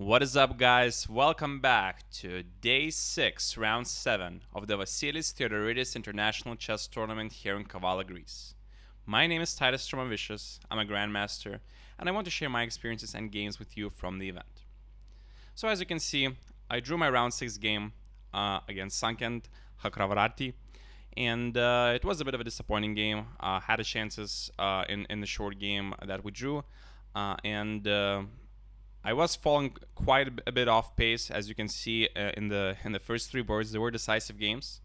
What is up, guys? Welcome back to day 6, round 7 of the Vasilis Theodoridis International Chess Tournament here in Kavala, Greece. My name is Titus Stromavicius, I'm a Grandmaster, and I want to share my experiences and games with you from the event. So as you can see, I drew my round 6 game against Sankent Hakravarati, and it was a bit of a disappointing game. Had a chances in the short game that we drew, and I was falling quite a bit off pace, as you can see in the first 3 boards. There were decisive games,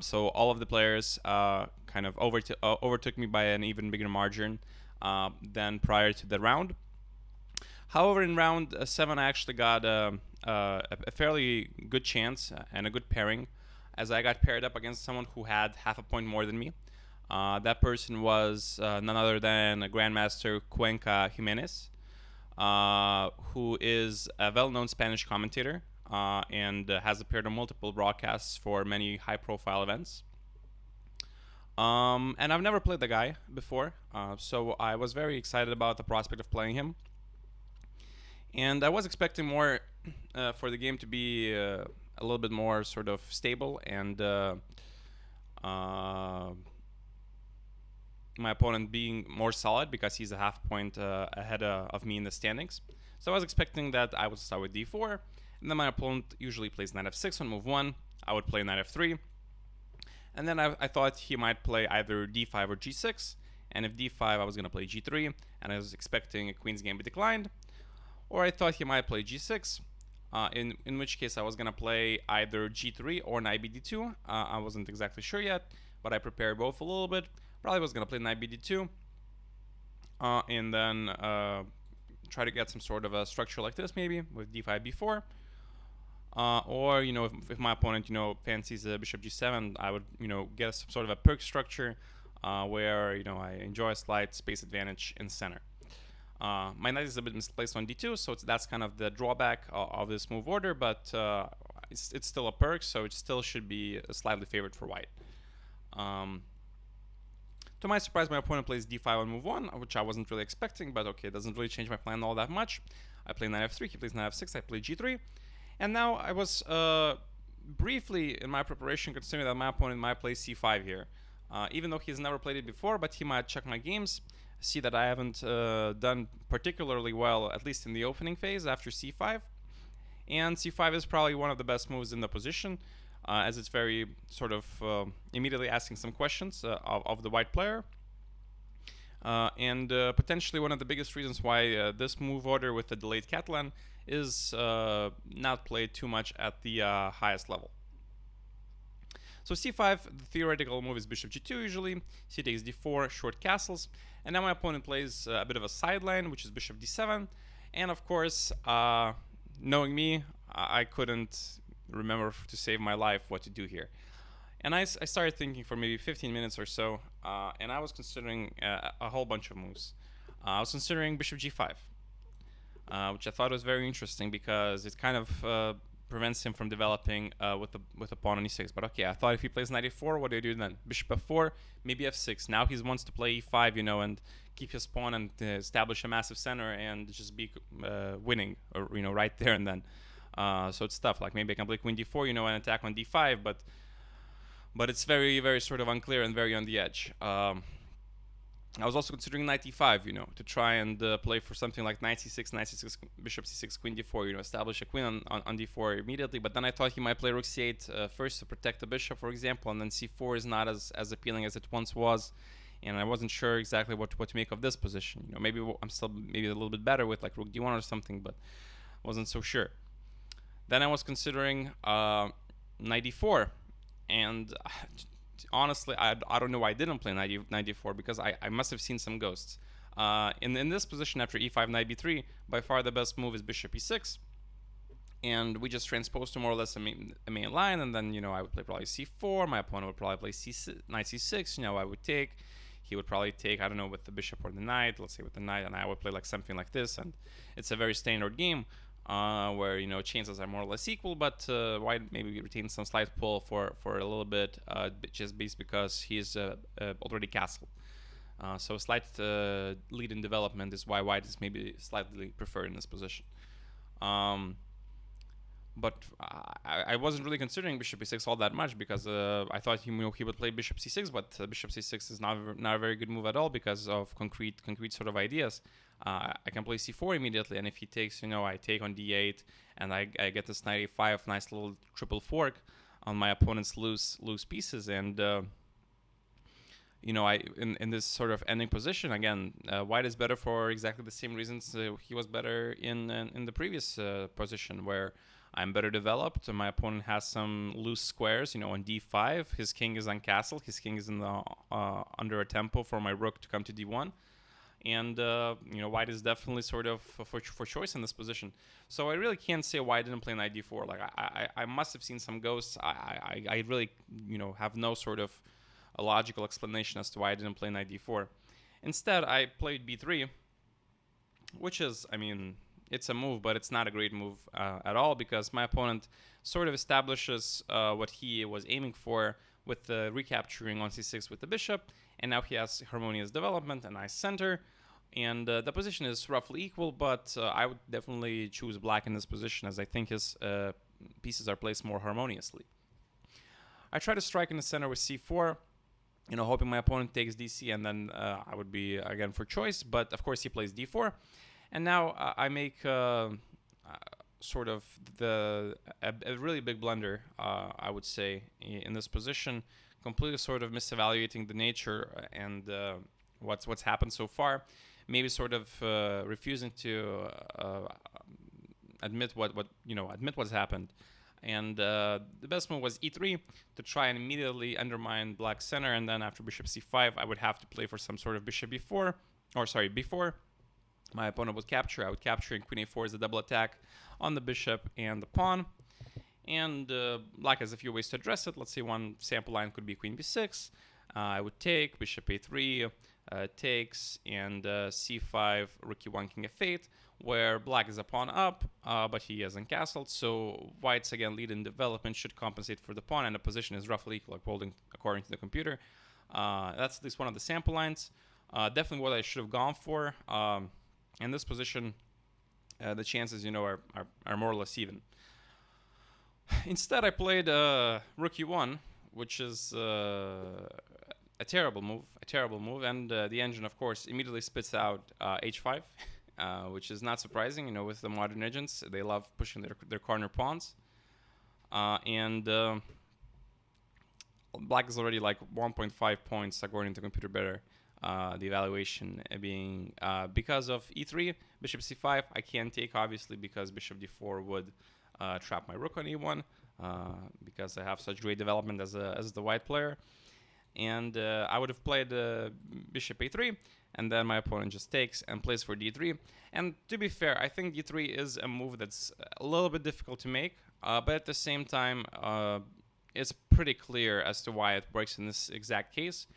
so all of the players kind of overtook me by an even bigger margin than prior to the round. However, in round 7, I actually got a fairly good chance and a good pairing, as I got paired up against someone who had half a point more than me. That person was none other than a Grandmaster Cuenca Jimenez, who is a well-known Spanish commentator and has appeared on multiple broadcasts for many high-profile events. And I've never played the guy before, so I was very excited about the prospect of playing him. And I was expecting more for the game to be a little bit more sort of stable and my opponent being more solid because he's a half point ahead of me in the standings. So I was expecting that I would start with d4, and then my opponent usually plays knight f6 on move 1. I would play knight f3, and then I thought he might play either d5 or g6, and if d5 I was going to play g3, and I was expecting a queen's gambit declined. Or I thought he might play g6, in which case I was going to play either g3 or knight bd2. I wasn't exactly sure yet, but I prepared both a little bit. Probably was going to play knight bd2 and then try to get some sort of a structure like this, maybe with d5 b4. Or, if my opponent, fancies a bishop g7, I would, get some sort of a perk structure where, I enjoy a slight space advantage in center. My knight is a bit misplaced on d2, so that's kind of the drawback of this move order, but it's still a perk, so it still should be slightly favored for white. To my surprise, my opponent plays d5 on move 1, which I wasn't really expecting, but okay, it doesn't really change my plan all that much. I play knight f3, he plays knight f6, I play g3, and now I was briefly in my preparation considering that my opponent might play c5 here. Even though he's never played it before, but he might check my games, see that I haven't done particularly well, at least in the opening phase after c5. And c5 is probably one of the best moves in the position, as it's very sort of immediately asking some questions of the white player. And potentially one of the biggest reasons why this move order with the delayed Catalan is not played too much at the highest level. So c5, the theoretical move is bishop g2 usually, c takes d4, short castles, and now my opponent plays a bit of a sideline, which is bishop d7, and of course, knowing me, I couldn't remember to save my life what to do here. And I started thinking for maybe 15 minutes or so, and I was considering a whole bunch of moves. I was considering bishop g5, which I thought was very interesting because it kind of prevents him from developing with a pawn on e6. But okay, I thought if he plays knight e4, what do I do then? Bishop f4, maybe f6. Now he wants to play e5, and keep his pawn and establish a massive center and just be winning, or right there and then. So it's tough. Like maybe I can play queen d4, and attack on d5, but it's very, very sort of unclear and very on the edge. I was also considering knight e5, to try and play for something like knight c6, bishop c6, queen d4, establish a queen on d4 immediately. But then I thought he might play rook c8 first to protect the bishop, for example, and then c4 is not as appealing as it once was. And I wasn't sure exactly what to make of this position. Maybe I'm still maybe a little bit better with like rook d1 or something, but wasn't so sure. Then I was considering knight d4, and honestly, I don't know why I didn't play knight d4 because I must have seen some ghosts. In this position after e5, knight b3, by far the best move is bishop e6, and we just transpose to more or less a main line, and then I would play probably c4. My opponent would probably play knight c6. I would take. He would probably take, I don't know, with the bishop or the knight. Let's say with the knight, and I would play like something like this, and it's a very standard game. Where chances are more or less equal, but white maybe retains some slight pull for a little bit, just based because he's already castled. So a slight lead in development is why white is maybe slightly preferred in this position. Um, but I wasn't really considering bishop e6 all that much because I thought he would play bishop c6, but bishop c6 is not a very good move at all because of concrete sort of ideas. I can play c4 immediately, and if he takes, I take on d8, and I get this knight a5, nice little triple fork on my opponent's loose pieces, and I in this sort of ending position again, white is better for exactly the same reasons he was better in the previous position, where I'm better developed. My opponent has some loose squares, on d5. His king is uncastled. His king is in the under a tempo for my rook to come to d1. And, white is definitely sort of for choice in this position. So I really can't say why I didn't play knight d4. Like, I must have seen some ghosts. I really, have no sort of a logical explanation as to why I didn't play knight d4. Instead, I played b3, which is, it's a move, but it's not a great move at all, because my opponent sort of establishes what he was aiming for with the recapturing on c6 with the bishop, and now he has harmonious development, a nice center, and the position is roughly equal, but I would definitely choose black in this position, as I think his pieces are placed more harmoniously. I try to strike in the center with c4, hoping my opponent takes dc, and then I would be again for choice, but of course he plays d4. And now I make sort of a really big blunder, I would say, in this position, completely sort of misevaluating the nature and what's happened so far. Maybe sort of refusing to admit what's happened. And the best move was e3 to try and immediately undermine black's center. And then after bishop c5, I would have to play for some sort of bishop b4. My opponent would capture. I would capture, and queen a4 is a double attack on the bishop and the pawn. And black has a few ways to address it. Let's say one sample line could be queen b6. I would take, bishop a3 takes, and c5, rook e1, king f8, where black is a pawn up, but he hasn't castled. So white's, again, lead in development should compensate for the pawn, and the position is roughly equal, according to the computer. That's at least one of the sample lines. Definitely what I should have gone for. In this position, the chances, are more or less even. Instead, I played rook e1, which is a terrible move, and the engine, of course, immediately spits out h5, which is not surprising. With the modern engines, they love pushing their corner pawns, and black is already like 1.5 points according to computer better. The evaluation being because of e3, bishop c5, I can't take, obviously, because bishop d4 would trap my rook on e1, because I have such great development as the white player. And I would have played bishop a3, and then my opponent just takes and plays for d3. And to be fair, I think d3 is a move that's a little bit difficult to make, but at the same time, it's pretty clear as to why it works in this exact case.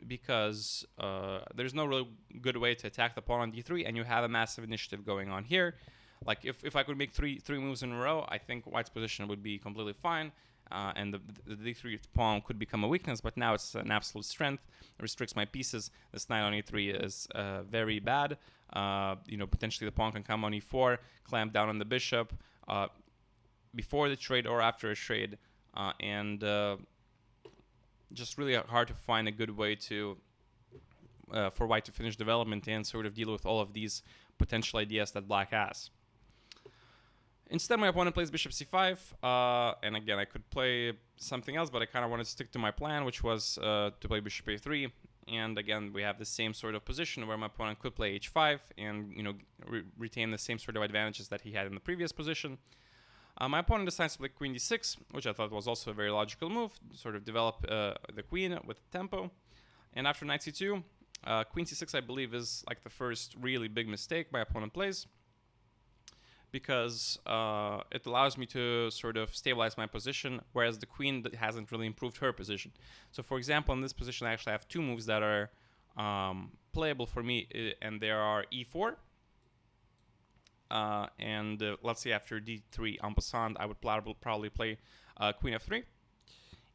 Because there's no really good way to attack the pawn on d3, and you have a massive initiative going on here. Like, if I could make three moves in a row, I think white's position would be completely fine, and the d3 pawn could become a weakness, but now it's an absolute strength. It restricts my pieces. This knight on e3 is very bad. Potentially the pawn can come on e4, clamp down on the bishop before the trade or after a trade, and just really hard to find a good way to for white to finish development and sort of deal with all of these potential ideas that black has. Instead, my opponent plays bishop c5, and again, I could play something else, but I kind of wanted to stick to my plan, which was to play bishop a3. And again, we have the same sort of position where my opponent could play h5 and retain the same sort of advantages that he had in the previous position. My opponent decides to play queen d6, which I thought was also a very logical move, sort of develop the queen with tempo. And after knight c2, queen c6, I believe, is like the first really big mistake my opponent plays, because it allows me to sort of stabilize my position, whereas the queen hasn't really improved her position. So, for example, in this position, I actually have two moves that are playable for me, and there are e4, and let's say after d3 en passant, I would probably play queen f3,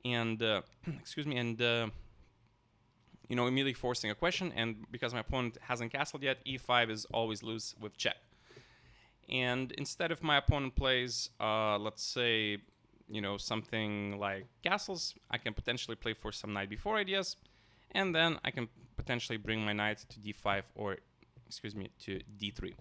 and immediately forcing a question. And because my opponent hasn't castled yet, e5 is always loose with check. And instead, if my opponent plays, let's say, something like castles, I can potentially play for some knight b4 ideas, and then I can potentially bring my knight to d5 or, to d3.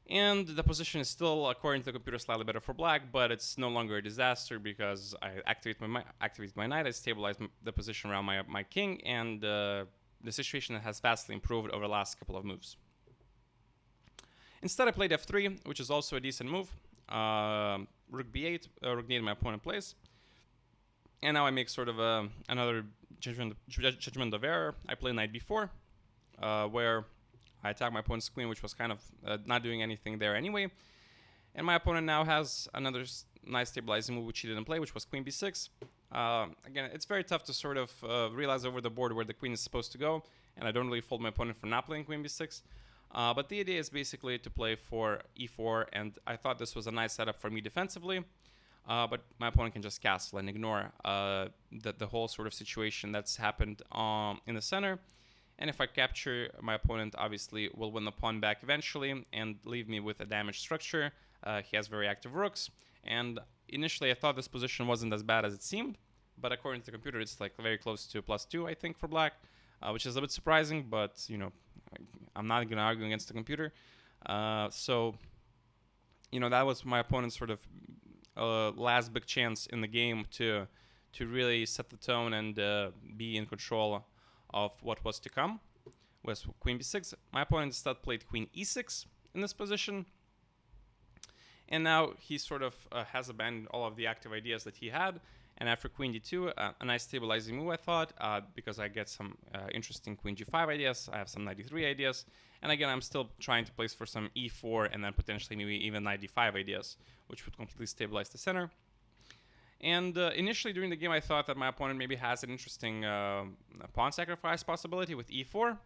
And the position is still, according to the computer, slightly better for black, but it's no longer a disaster because I activate my knight, I stabilize the position around my king, and the situation has vastly improved over the last couple of moves. Instead, I played f3, which is also a decent move. Rook b8, rook d8 my opponent plays. And now I make sort of another judgment of error. I play knight b4, where I attack my opponent's queen, which was kind of not doing anything there anyway. And my opponent now has another nice stabilizing move, which he didn't play, which was queen b6. Again, it's very tough to sort of realize over the board where the queen is supposed to go, and I don't really fault my opponent for not playing queen b6. But the idea is basically to play for e4, and I thought this was a nice setup for me defensively. But my opponent can just castle and ignore the whole sort of situation that's happened in the center. And if I capture, my opponent obviously will win the pawn back eventually and leave me with a damaged structure. He has very active rooks. And initially I thought this position wasn't as bad as it seemed. But according to the computer, it's like very close to +2, I think, for black. Which is a bit surprising, but, I'm not going to argue against the computer. So, that was my opponent's sort of last big chance in the game to really set the tone and be in control of what was to come. Was queen b6. My opponent instead played queen e6 in this position. And now he sort of has abandoned all of the active ideas that he had. And after queen d2, a nice stabilizing move, I thought, because I get some interesting queen g5 ideas. I have some knight d3 ideas. And again, I'm still trying to place for some e4 and then potentially maybe even knight d5 ideas, which would completely stabilize the center. And initially during the game, I thought that my opponent maybe has an interesting pawn sacrifice possibility with e4.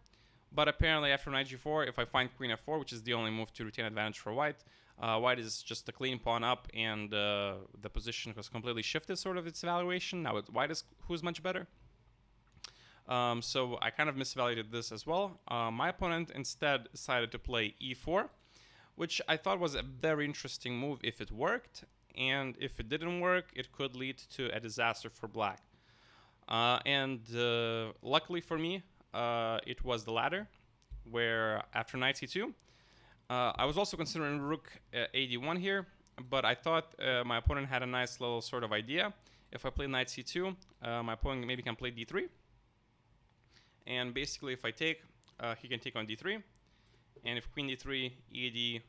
But apparently after knight g4, if I find queen f4, which is the only move to retain advantage for white, white is just a clean pawn up, and the position has completely shifted sort of its evaluation. Now white is who's much better. So I kind of misvalued this as well. My opponent instead decided to play e4, which I thought was a very interesting move if it worked. And if it didn't work, it could lead to a disaster for black. And luckily for me, it was the latter, where after knight c2, I was also considering rook ad1 here, but I thought my opponent had a nice little sort of idea. If I play knight c2, my opponent maybe can play d3. And basically if I take, he can take on d3. And if queen d3, ed,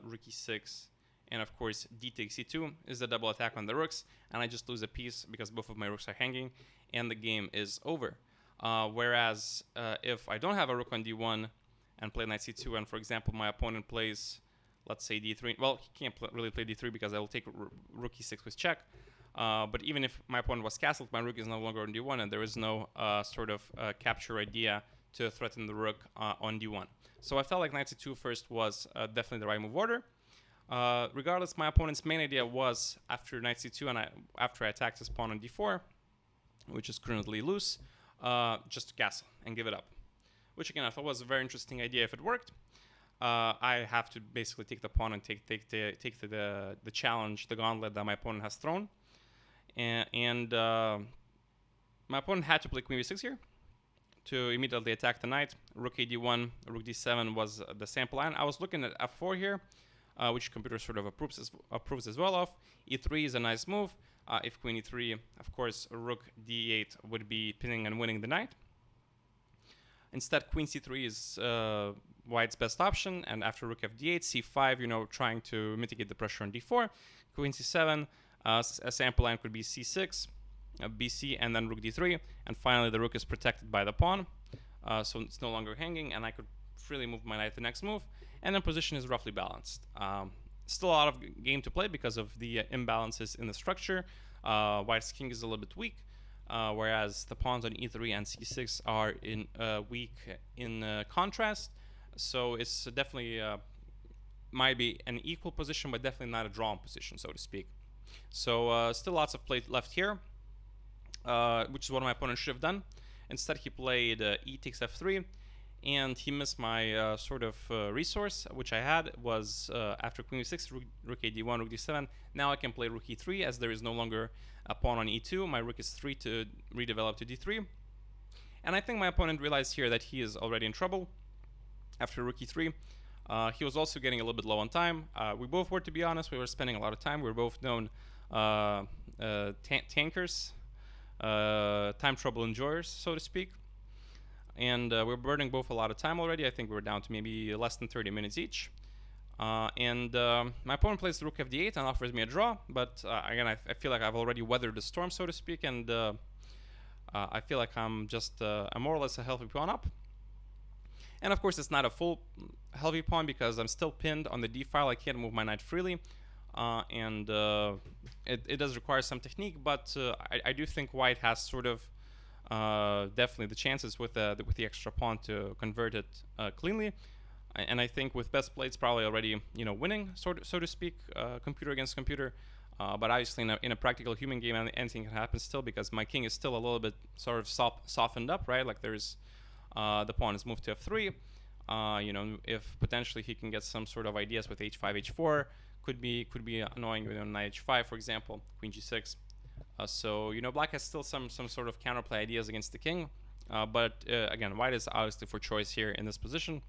rook e6, and of course d takes c2 is the double attack on the rooks, and I just lose a piece because both of my rooks are hanging, and the game is over. Whereas if I don't have a rook on d1 and play knight c2, and for example my opponent plays, let's say d3, well, he can't really play d3 because I will take rook e6 with check. But even if my opponent was castled, my rook is no longer on d1, and there is no sort of capture idea to threaten the rook on d1. So I felt like knight c2 first was definitely the right move order. Regardless, my opponent's main idea was after knight c2 and after I attacked his pawn on d4, which is currently loose, just to castle and give it up. Which again I thought was a very interesting idea if it worked. I have to basically take the pawn and take the challenge, the gauntlet that my opponent has thrown. And my opponent had to play queen b6 here to immediately attack the knight. Rook ad1, rook d7 was the sample line. I was looking at f4 here, which computer sort of approves as well of. e3 is a nice move. If queen e3, of course, rook d8 would be pinning and winning the knight. Instead, queen c3 is white's best option, and after rook f d8, c5, trying to mitigate the pressure on d4. Queen c7, a sample line could be c6, bc, and then rook d3, and finally the rook is protected by the pawn, so it's no longer hanging, and I could freely move my knight the next move, and then position is roughly balanced. Still a lot of game to play because of the imbalances in the structure. White's king is a little bit weak, whereas the pawns on e3 and c6 are weak in contrast. So it's definitely might be an equal position, but definitely not a drawn position, so to speak. So still lots of play left here, which is what my opponent should have done. Instead, he played e takes f3, and he missed my resource, which I had was after queen e6, rook a d1, rook d7. Now I can play rook e3, as there is no longer a pawn on e2. My rook is free to redevelop to d3. And I think my opponent realized here that he is already in trouble after rook e3. He was also getting a little bit low on time. We both were, to be honest. We were spending a lot of time. We were both known tankers, time trouble enjoyers, so to speak. And we're burning both a lot of time already. I think we're down to maybe less than 30 minutes each. My opponent plays rook fd8 and offers me a draw. But again, I feel like I've already weathered the storm, so to speak. And I feel like I'm just more or less a healthy pawn up. And of course, it's not a full healthy pawn because I'm still pinned on the d file. I can't move my knight freely. It does require some technique, but I do think white has sort of definitely the chances with the extra pawn to convert it cleanly. And I think with best play, it's probably already winning, so to speak, computer against computer. But obviously, in a practical human game, anything can happen still, because my king is still a little bit sort of softened up, right? Like there's the pawn is moved to f3. If potentially he can get some sort of ideas with h5, h4, could be annoying with knight h5, for example, queen g6. So black has still some sort of counterplay ideas against the king. But again, white is obviously for choice here in this position.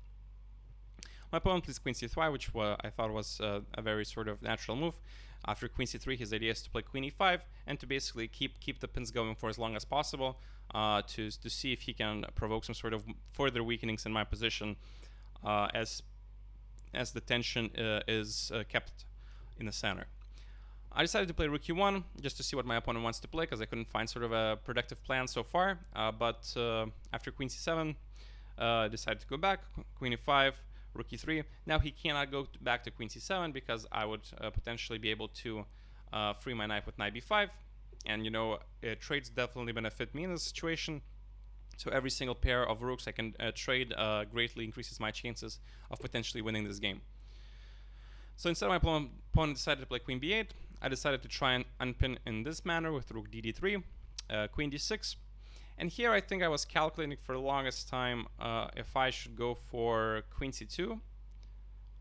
My opponent plays queen c3, which I thought was a very sort of natural move. After queen c3, his idea is to play queen e5 and to basically keep the pins going for as long as possible, to see if he can provoke some sort of further weakenings in my position, as the tension is kept in the center. I decided to play rook e1 just to see what my opponent wants to play, because I couldn't find sort of a productive plan so far. But after queen c7, decided to go back, queen e5, rook e3. Now he cannot go back to queen c7 because I would potentially be able to free my knight with knight b5. And trades definitely benefit me in this situation. So every single pair of rooks I can trade greatly increases my chances of potentially winning this game. So instead, my opponent decided to play queen b8. I decided to try and unpin in this manner with rook dd3, queen d6. And here I think I was calculating for the longest time if I should go for queen c2.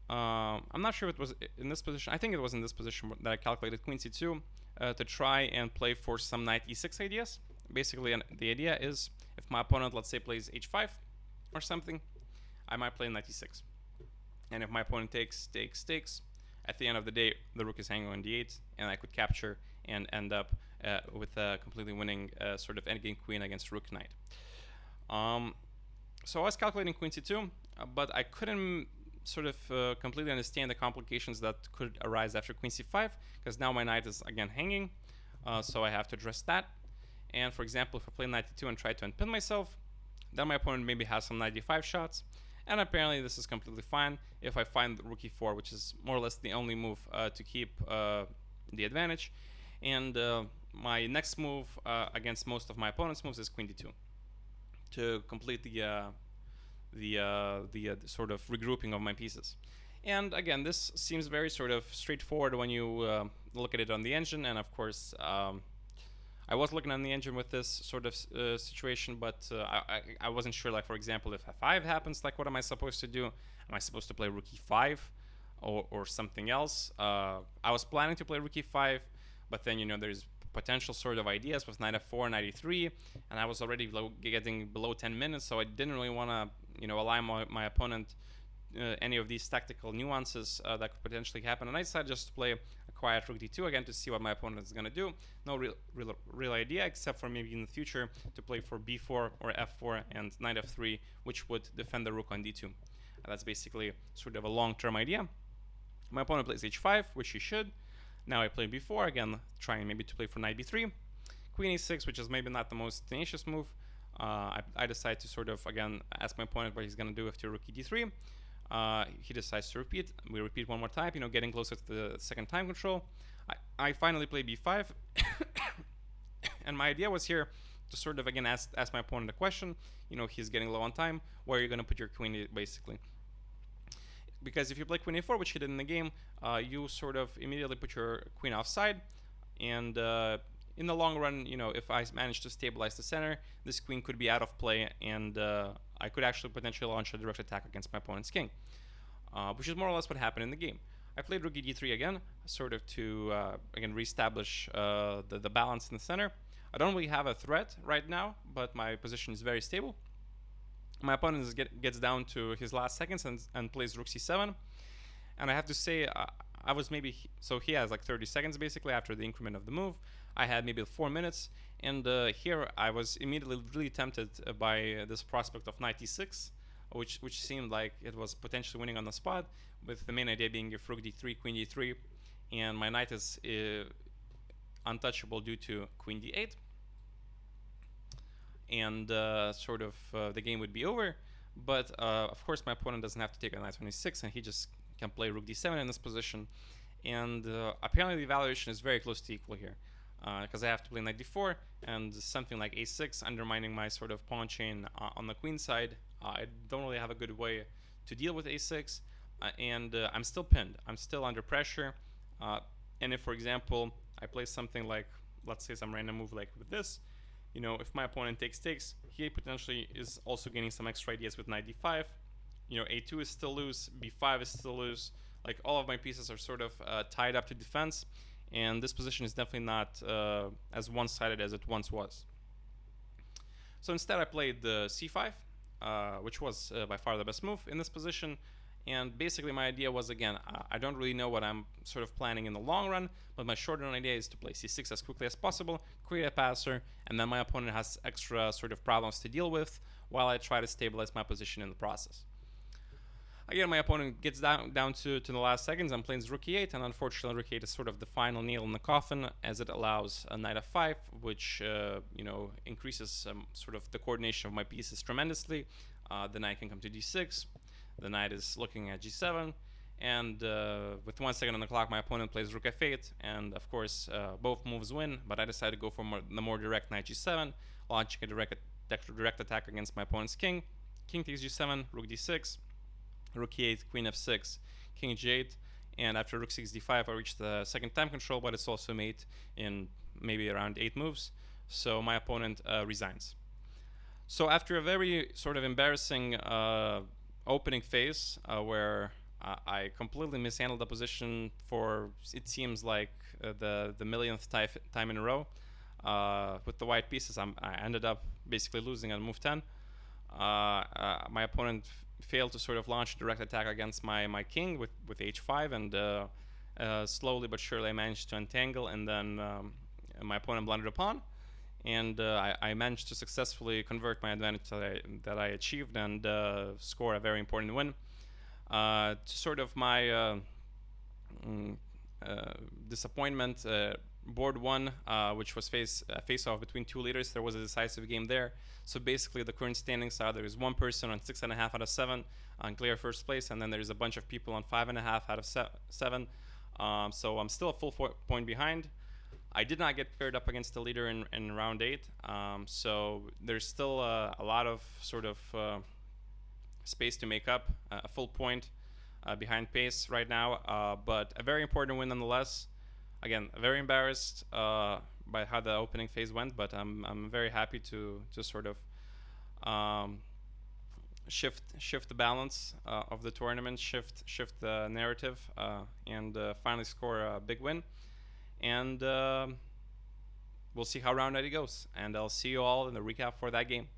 I'm not sure if it was in this position. I think it was in this position that I calculated queen c2 to try and play for some knight e6 ideas. Basically, the idea is if my opponent, let's say, plays h5 or something, I might play knight e6. And if my opponent takes, at the end of the day, the rook is hanging on d8, and I could capture and end up with a completely winning sort of endgame queen against rook knight. So I was calculating queen c2, but I couldn't sort of completely understand the complications that could arise after queen c5, because now my knight is again hanging, so I have to address that. And for example, if I play knight e2 and try to unpin myself, then my opponent maybe has some knight d5 shots, and apparently this is completely fine if I find rook e4, which is more or less the only move to keep the advantage. And my next move against most of my opponent's moves is queen d2 to complete the sort of regrouping of my pieces. And again, this seems very sort of straightforward when you look at it on the engine. And of course, I was looking on the engine with this sort of situation, but I wasn't sure, like, for example, if f5 happens, like, what am I supposed to do? Am I supposed to play rook e5 or something else? I was planning to play rook e5, but then, there's potential sort of ideas with knight f4, knight e3, and I was already getting below 10 minutes, so I didn't really want to, allow my opponent any of these tactical nuances that could potentially happen. And I decided just to play a quiet rook d2 again to see what my opponent is going to do. No real idea, except for maybe in the future to play for b4 or f4 and knight f3, which would defend the rook on d2. That's basically sort of a long-term idea. My opponent plays h5, which he should. Now I play b4, again trying maybe to play for knight b3. Queen e6, which is maybe not the most tenacious move. I decide to sort of, again, ask my opponent what he's going to do after rook d3. He decides to repeat. We repeat one more time, getting closer to the second time control. I finally play b5. And my idea was here to sort of, again, ask my opponent a question. He's getting low on time. Where are you going to put your queen, basically? Because if you play queen a4, which he did in the game, you sort of immediately put your queen offside. And in the long run, if I manage to stabilize the center, this queen could be out of play, and I could actually potentially launch a direct attack against my opponent's king, which is more or less what happened in the game. I played rook d3 again, sort of to again reestablish the balance in the center. I don't really have a threat right now, but my position is very stable. My opponent gets down to his last seconds and plays rook c7, and I have to say I was maybe so he has like 30 seconds basically after the increment of the move. I had maybe 4 minutes, and here I was immediately really tempted by this prospect of knight e6, which seemed like it was potentially winning on the spot, with the main idea being if rook d3, queen d3, and my knight is untouchable due to queen d8, and sort of the game would be over. But of course my opponent doesn't have to take a knight on e6, and he just can play rook d7 in this position, and apparently the evaluation is very close to equal here, because I have to play knight d4 and something like a6, undermining my sort of pawn chain on the queen side. I don't really have a good way to deal with a6, and I'm still pinned. I'm still under pressure, and if, for example, I play something like, let's say, some random move like with this, you know, if my opponent takes, he potentially is also gaining some extra ideas with knight d5. You know, a2 is still loose, b5 is still loose. Like, all of my pieces are sort of tied up to defense, and this position is definitely not as one-sided as it once was. So instead I played the c5, which was by far the best move in this position. And basically my idea was, again, I don't really know what I'm sort of planning in the long run, but my short-run idea is to play c6 as quickly as possible, create a passer, and then my opponent has extra sort of problems to deal with while I try to stabilize my position in the process. Again, my opponent gets down to the last seconds and plays rook e8, and unfortunately rook e8 is sort of the final nail in the coffin, as it allows a knight f5, which you know, increases sort of the coordination of my pieces tremendously. The knight can come to d6, the knight is looking at g7, and with 1 second on the clock my opponent plays rook f8, and of course both moves win, but I decided to go for the more direct knight g7, launching a direct attack against my opponent's king. King takes g7, rook d6, rook e8, queen f6, king g8, and after rook 6 d5 I reach the second time control, but it's also made in maybe around 8 moves, so my opponent resigns. So after a very sort of embarrassing opening phase where I completely mishandled the position for, it seems like, the millionth time in a row, with the white pieces I ended up basically losing on move 10. My opponent failed to sort of launch a direct attack against my king with h5, and slowly but surely I managed to untangle, and then my opponent blundered a pawn, and I managed to successfully convert my advantage that I achieved and score a very important win. To sort of my disappointment, board 1, which was face-off between 2 leaders, there was a decisive game there. So basically the current standings are, there is 1 person on 6.5 out of 7 on clear first place, and then there's a bunch of people on 5.5 out of 7. So I'm still a full point behind. I did not get paired up against the leader in round 8, so there's still a lot of sort of space to make up, a full point behind pace right now, but a very important win nonetheless. Again, very embarrassed by how the opening phase went, but I'm very happy to sort of shift the balance of the tournament, shift the narrative, and finally score a big win. And we'll see how round 80 goes, and I'll see you all in the recap for that game.